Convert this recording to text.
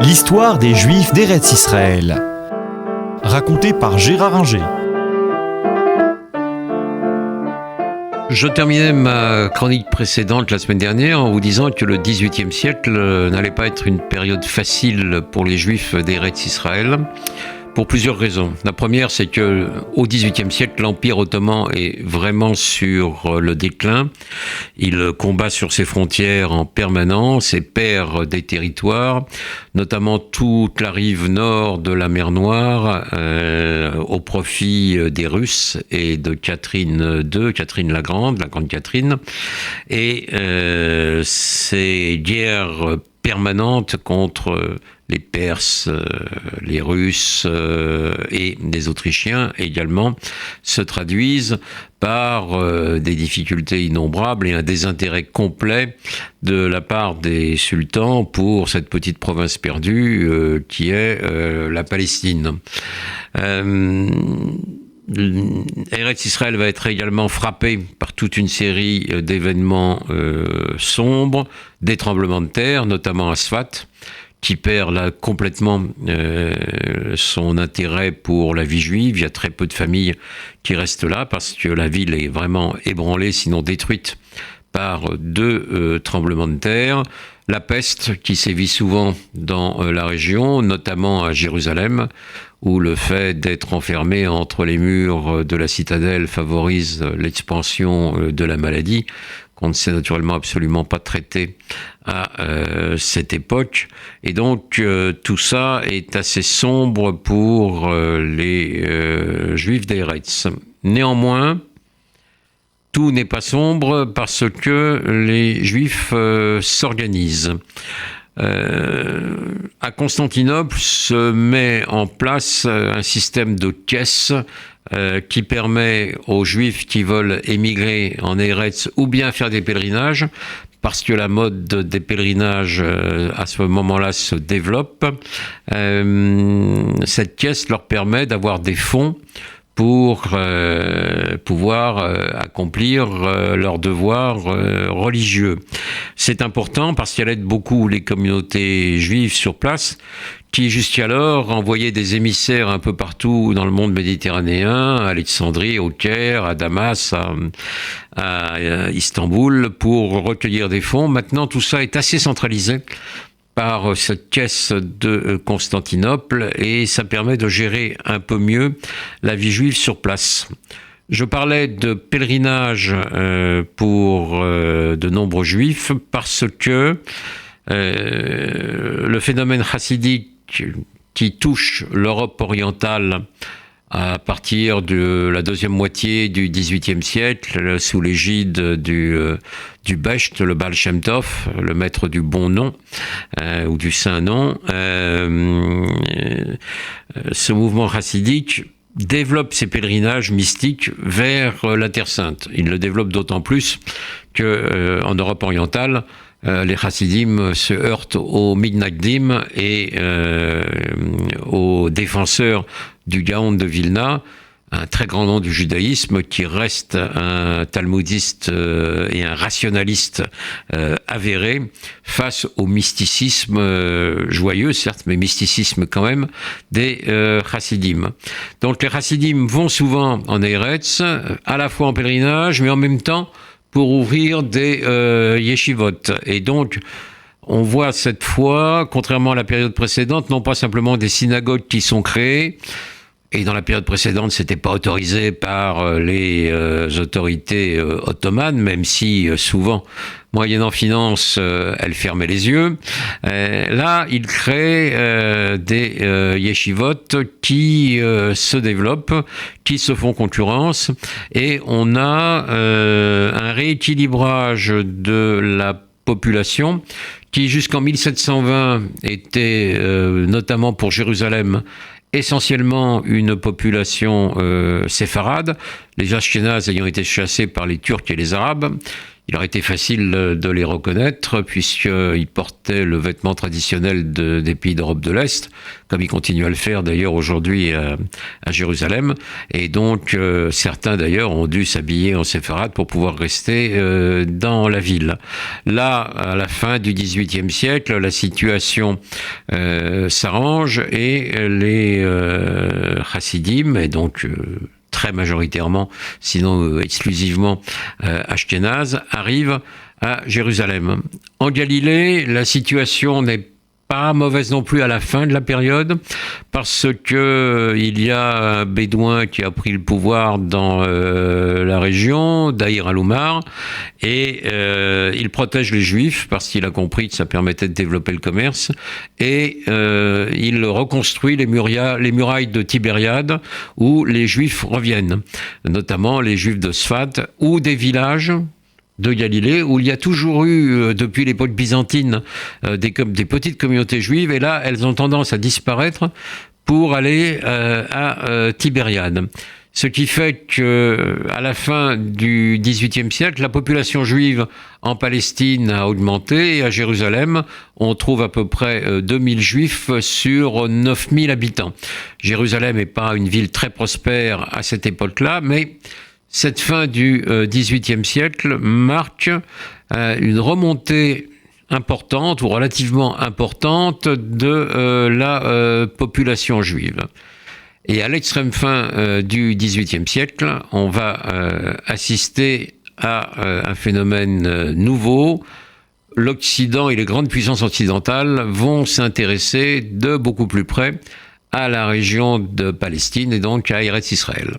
L'histoire des Juifs d'Eretz Israël, racontée par Gérard Inger. Je terminais ma chronique précédente la semaine dernière en vous disant que le XVIIIe siècle n'allait pas être une période facile pour les Juifs d'Eretz Israël, pour plusieurs raisons. La première, c'est que au XVIIIe siècle, l'Empire ottoman est vraiment sur le déclin. Il combat sur ses frontières en permanence et perd des territoires, notamment toute la rive nord de la mer Noire, au profit des Russes et de Catherine II, Catherine la Grande Catherine. Et ces guerres permanentes contre les Perses, les Russes et les Autrichiens également se traduisent par des difficultés innombrables et un désintérêt complet de la part des sultans pour cette petite province perdue qui est la Palestine. Eretz Israël va être également frappé par toute une série d'événements sombres, des tremblements de terre, notamment à Sfat, qui perd là complètement son intérêt pour la vie juive. Il y a très peu de familles qui restent là parce que la ville est vraiment ébranlée, sinon détruite, par deux tremblements de terre. La peste qui sévit souvent dans la région, notamment à Jérusalem, où le fait d'être enfermé entre les murs de la citadelle favorise l'expansion de la maladie, qu'on ne sait naturellement absolument pas traiter à cette époque. Et donc, tout ça est assez sombre pour les Juifs d'Eretz. Néanmoins, tout n'est pas sombre parce que les Juifs s'organisent. À Constantinople se met en place un système de caisses qui permet aux Juifs qui veulent émigrer en Eretz ou bien faire des pèlerinages, parce que la mode des pèlerinages à ce moment-là se développe. Cette caisse leur permet d'avoir des fonds pour pouvoir accomplir leurs devoirs religieux. C'est important parce qu'elle aide beaucoup les communautés juives sur place qui jusqu'alors envoyaient des émissaires un peu partout dans le monde méditerranéen, à Alexandrie, au Caire, à Damas, à Istanbul, pour recueillir des fonds. Maintenant, tout ça est assez centralisé par cette caisse de Constantinople et ça permet de gérer un peu mieux la vie juive sur place. Je parlais de pèlerinage pour de nombreux juifs parce que le phénomène chassidique qui touche l'Europe orientale à partir de la deuxième moitié du XVIIIe siècle, sous l'égide du Becht, le Baal Shem Tov, le maître du bon nom, ou du saint nom, ce mouvement chassidique développe ses pèlerinages mystiques vers la Terre Sainte. Il le développe d'autant plus qu'en Europe orientale, les chassidim se heurtent aux Mitnagdim et aux défenseurs du Gaon de Vilna, un très grand nom du judaïsme qui reste un talmudiste et un rationaliste avéré face au mysticisme joyeux, certes, mais mysticisme quand même, des chassidim. Donc les chassidim vont souvent en Eretz, à la fois en pèlerinage, mais en même temps pour ouvrir des yeshivot. Et donc, on voit cette fois, contrairement à la période précédente, non pas simplement des synagogues qui sont créées, et dans la période précédente, c'était pas autorisé par les autorités ottomanes, même si souvent, moyennant finance, elles fermaient les yeux. Là, il crée des yeshivot qui se développent, qui se font concurrence, et on a un rééquilibrage de la population qui, jusqu'en 1720, était notamment pour Jérusalem, essentiellement une population séfarade, les Ashkénazes ayant été chassés par les Turcs et les Arabes. il aurait été facile de les reconnaître puisqu'ils portaient le vêtement traditionnel des pays d'Europe de l'Est, comme ils continuent à le faire d'ailleurs aujourd'hui à Jérusalem. Et donc certains d'ailleurs ont dû s'habiller en séfarade pour pouvoir rester dans la ville. Là, à la fin du XVIIIe siècle, la situation s'arrange et les chassidim, et donc très majoritairement, sinon exclusivement ashkénazes, arrivent à Jérusalem. En Galilée, la situation n'est pas mauvaise non plus à la fin de la période, parce que il y a un bédouin qui a pris le pouvoir dans la région, Daïr al-Oumar, et il protège les Juifs parce qu'il a compris que ça permettait de développer le commerce, et il reconstruit les murailles de Tibériade où les Juifs reviennent, notamment les Juifs de Sfat ou des villages de Galilée, où il y a toujours eu, depuis l'époque byzantine, des petites communautés juives, et là, elles ont tendance à disparaître pour aller à Tibériade. Ce qui fait que, à la fin du XVIIIe siècle, la population juive en Palestine a augmenté, et à Jérusalem, on trouve à peu près 2000 juifs sur 9000 habitants. Jérusalem n'est pas une ville très prospère à cette époque-là, mais cette fin du XVIIIe siècle marque une remontée importante ou relativement importante de la population juive. Et à l'extrême fin du XVIIIe siècle, on va assister à un phénomène nouveau. L'Occident et les grandes puissances occidentales vont s'intéresser de beaucoup plus près à la région de Palestine et donc à Eretz Israël.